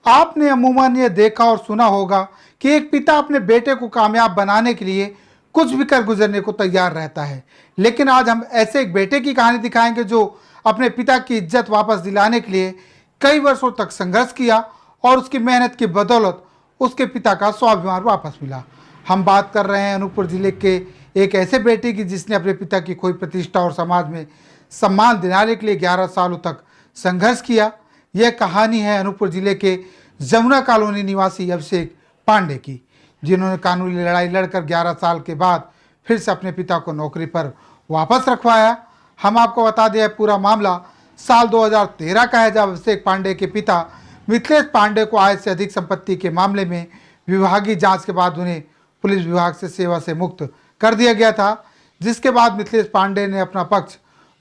आपने अमूमन ये देखा और सुना होगा कि एक पिता अपने बेटे को कामयाब बनाने के लिए कुछ भी कर गुजरने को तैयार रहता है। लेकिन आज हम ऐसे एक बेटे की कहानी दिखाएंगे जो अपने पिता की इज्जत वापस दिलाने के लिए कई वर्षों तक संघर्ष किया और उसकी मेहनत की बदौलत उसके पिता का स्वाभिमान वापस मिला। हम बात कर रहे हैं अनूपपुर जिले के एक ऐसे बेटे की जिसने अपने पिता की खोई प्रतिष्ठा और समाज में सम्मान दिलाने के लिए 11 सालों तक संघर्ष किया। यह कहानी है अनूपपुर जिले के जमुना कॉलोनी निवासी अभिषेक पांडे की, जिन्होंने कानूनी लड़ाई लड़कर 11 साल के बाद फिर से अपने पिता को नौकरी पर वापस रखवाया। हम आपको बता दें पूरा मामला साल 2013 का है, जब अभिषेक पांडे के पिता मिथिलेश पांडे को आय से अधिक संपत्ति के मामले में विभागीय जांच के बाद उन्हें पुलिस विभाग से सेवा से मुक्त कर दिया गया था, जिसके बाद मिथिलेश पांडे ने अपना पक्ष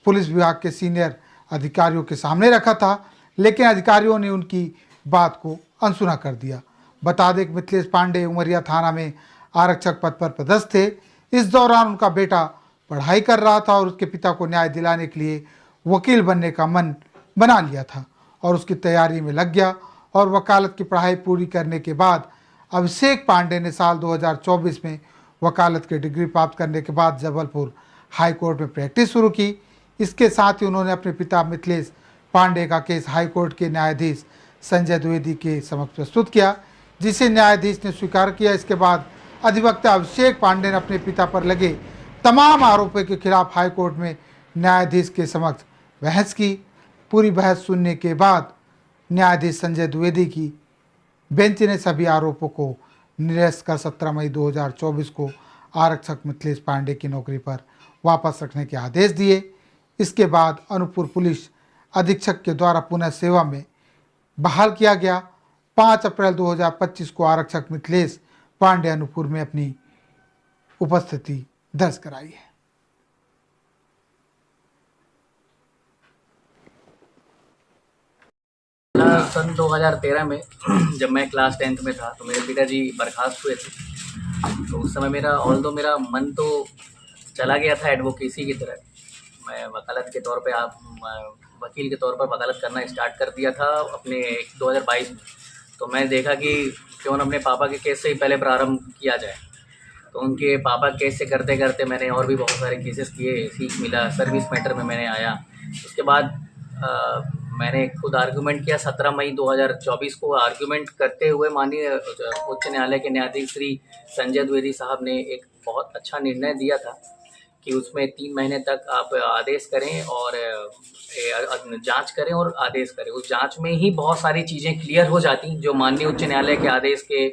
पुलिस विभाग के सीनियर अधिकारियों के सामने रखा था, लेकिन अधिकारियों ने उनकी बात को अनसुना कर दिया। बता दें कि मिथिलेश पांडे उमरिया थाना में आरक्षक पद पर पदस्थ थे। इस दौरान उनका बेटा पढ़ाई कर रहा था और उसके पिता को न्याय दिलाने के लिए वकील बनने का मन बना लिया था और उसकी तैयारी में लग गया। और वकालत की पढ़ाई पूरी करने के बाद अभिषेक पांडे ने साल 2024 में वकालत की डिग्री प्राप्त करने के बाद जबलपुर हाई कोर्ट में प्रैक्टिस शुरू की। इसके साथ ही उन्होंने अपने पिता मिथिलेश पांडे का केस हाई कोर्ट के न्यायाधीश संजय द्विवेदी के समक्ष प्रस्तुत किया, जिसे न्यायाधीश ने स्वीकार किया। इसके बाद अधिवक्ता अभिषेक पांडे ने अपने पिता पर लगे तमाम आरोपों के खिलाफ हाई कोर्ट में न्यायाधीश के समक्ष बहस की। पूरी बहस सुनने के बाद न्यायाधीश संजय द्विवेदी की बेंच ने सभी आरोपों को निरस्त कर 17 मई 2024 को आरक्षक मिथिलेश पांडे की नौकरी पर वापस रखने के आदेश दिए। इसके बाद अनूपपुर पुलिस अधीक्षक के द्वारा पुनः सेवा में बहाल किया गया। 5 अप्रैल 2025 को आरक्षक मिथिलेश पांडे अनूपपुर में अपनी उपस्थिति दर्ज कराई है। सन 2013 में जब मैं क्लास 10th में था तो मेरे पिताजी बर्खास्त हुए थे। तो उस समय मेरा मन तो चला गया था एडवोकेसी की तरह। मैं वकालत के तौर पे वकील के तौर पर वकालत करना स्टार्ट कर दिया था अपने 2022 में। तो मैं देखा कि क्यों न अपने पापा के केस से ही पहले प्रारंभ किया जाए। तो उनके पापा केस से करते करते मैंने और भी बहुत सारे केसेस किए, सीख मिला, सर्विस मैटर में मैंने आया। उसके बाद मैंने खुद आर्गूमेंट किया। 17 मई 2024 को आर्गूमेंट करते हुए माननीय उच्च न्यायालय के न्यायाधीश श्री संजय द्विवेदी साहब ने एक बहुत अच्छा निर्णय दिया था कि उसमें 3 महीने तक आप आदेश करें और जांच करें और आदेश करें। उस जांच में ही बहुत सारी चीज़ें क्लियर हो जाती जो माननीय उच्च न्यायालय के आदेश के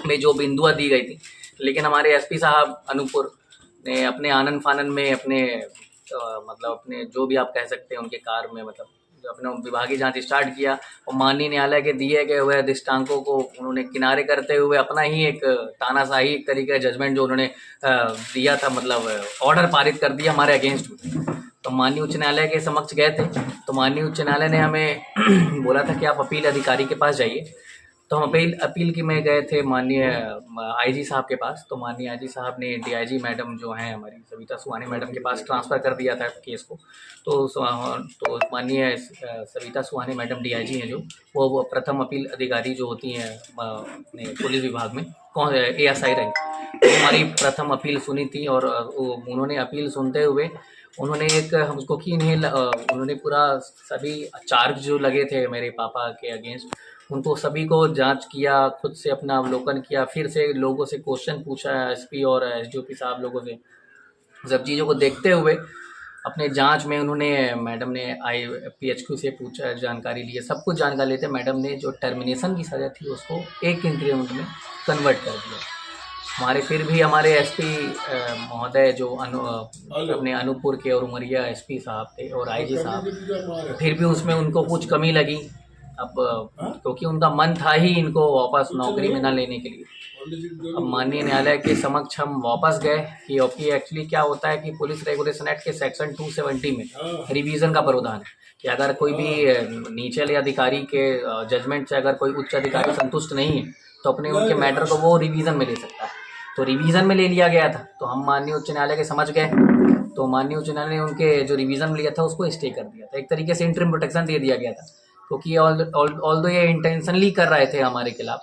में जो बिंदुआं दी गई थी। लेकिन हमारे एसपी साहब अनूपपुर ने अपने आनन फानन में अपने अपने जो भी आप कह सकते हैं उनके कार में अपने विभागीय जांच स्टार्ट किया और माननीय न्यायालय के दिए गए हुए दृष्टांकों को उन्होंने किनारे करते हुए अपना ही एक तानाशाही एक तरीके का जजमेंट जो उन्होंने दिया था, ऑर्डर पारित कर दिया हमारे अगेंस्ट। तो माननीय उच्च न्यायालय के समक्ष गए थे। तो माननीय उच्च न्यायालय ने हमें बोला था कि आप अपील अधिकारी के पास जाइए। तो हम अपील की में गए थे माननीय आईजी साहब के पास। तो माननीय आईजी साहब ने डीआईजी मैडम जो हैं हमारी सविता सुहानी मैडम के पास ट्रांसफ़र कर दिया था केस को। तो माननीय सविता सुहानी मैडम डीआईजी हैं जो वो प्रथम अपील अधिकारी जो होती हैं अपने पुलिस विभाग में एएसआई रैंक, तो हमारी प्रथम अपील सुनी थी। और उन्होंने अपील सुनते हुए उन्होंने एक हमको कि उन्होंने पूरा सभी चार्ज जो लगे थे मेरे पापा के अगेंस्ट उनको सभी को जांच किया, खुद से अपना अवलोकन किया, फिर से लोगों से क्वेश्चन पूछा एसपी और एसडीओपी साहब लोगों से। सब चीज़ों को देखते हुए अपने जांच में उन्होंने मैडम ने पीएचक्यू से पूछा, जानकारी लिए, सब कुछ जानकारी लेते मैडम ने जो टर्मिनेशन की सज़ा थी उसको 1 इंक्रीमेंट में कन्वर्ट कर दिया। हमारे एसपी महोदय जो अपने अनूपपुर के और उमरिया एसपी साहब थे और आईजी साहब, फिर भी उसमें उनको कुछ कमी लगी। अब क्योंकि उनका मन था ही इनको वापस नौकरी में ना लेने के लिए। अब माननीय न्यायालय के समक्ष हम वापस गए कि एक्चुअली क्या होता है कि पुलिस रेगुलेशन एक्ट के सेक्शन 270 में रिवीजन का प्रावधान है कि अगर कोई भी नीचे अधिकारी के जजमेंट से अगर कोई उच्च अधिकारी संतुष्ट नहीं है तो अपने उनके मैटर को वो रिवीजन में ले सकता है। तो रिवीजन में ले लिया गया था। तो हम माननीय उच्च न्यायालय के समझ गए। तो माननीय उच्च न्यायालय ने उनके जो रिवीजन में लिया था उसको स्टे कर दिया था। एक तरीके से इंटरिम प्रोटेक्शन दे दिया गया था क्योंकि ऑल दो ये इंटेंशनली कर रहे थे हमारे खिलाफ,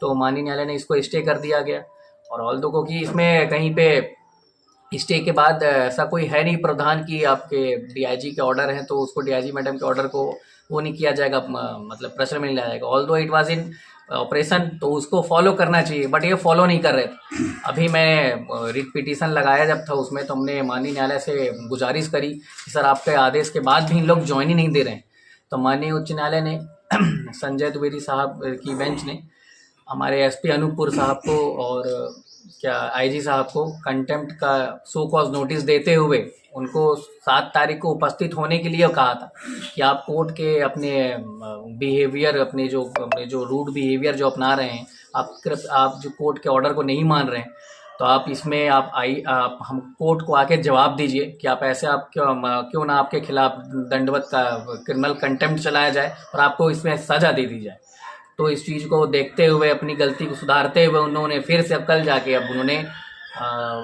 तो माननीय न्यायालय ने इसको स्टे कर दिया गया। और ऑल दो को कि इसमें कहीं पे स्टे के बाद ऐसा कोई है नहीं प्रावधान कि आपके डीआईजी के ऑर्डर हैं तो उसको डीआईजी मैडम के ऑर्डर को वो नहीं किया जाएगा, मतलब प्रेशर में नहीं लाया जाएगा। ऑल दो इट वॉज इन ऑपरेशन, तो उसको फॉलो करना चाहिए, बट ये फॉलो नहीं कर रहे थे। अभी मैं रिट पिटीशन लगाया जब था उसमें, तो हमने माननीय न्यायालय से गुजारिश करी कि सर आपके आदेश के बाद भी इन लोग ज्वाइन ही नहीं दे रहे हैं। तो माननीय उच्च न्यायालय ने संजय द्विवेदी साहब की बेंच ने हमारे एसपी अनूपपुर साहब को और क्या आईजी साहब को कंटेम्प्ट का सो कॉज नोटिस देते हुए उनको 7 तारीख को उपस्थित होने के लिए कहा था कि आप कोर्ट के अपने बिहेवियर, अपने जो रूड बिहेवियर जो अपना रहे हैं, आप जो कोर्ट के ऑर्डर को नहीं मान रहे हैं, तो आप इसमें आप हम कोर्ट को आके जवाब दीजिए कि आप ऐसे आप क्यों ना आपके खिलाफ दंडवत का क्रिमिनल कंटेम्प्ट चलाया जाए और आपको इसमें सज़ा दे दी जाए। तो इस चीज़ को देखते हुए, अपनी गलती को सुधारते हुए उन्होंने फिर से कल जाके अब उन्होंने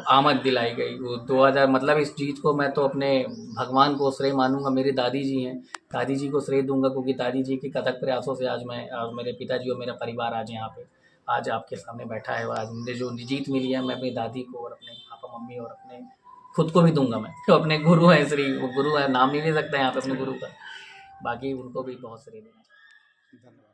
आमद दिलाई गई। वो 2000 मतलब इस चीज़ को मैं तो अपने भगवान को श्रेय मानूंगा, मेरी दादी जी हैं, दादी जी को श्रेय दूंगा, क्योंकि दादी जी के कथक प्रयासों से आज मैं और मेरे पिताजी और मेरा परिवार आज यहाँ पे आज आपके सामने बैठा है। और आज मुझे जो जीत मिली है, मैं अपनी दादी को और अपने पापा मम्मी और अपने खुद को भी दूंगा। मैं तो अपने गुरु हैं, श्री वो गुरु है, नाम नहीं ले सकता यहाँ पे अपने गुरु का, बाकी उनको भी बहुत श्रेय देना। धन्यवाद।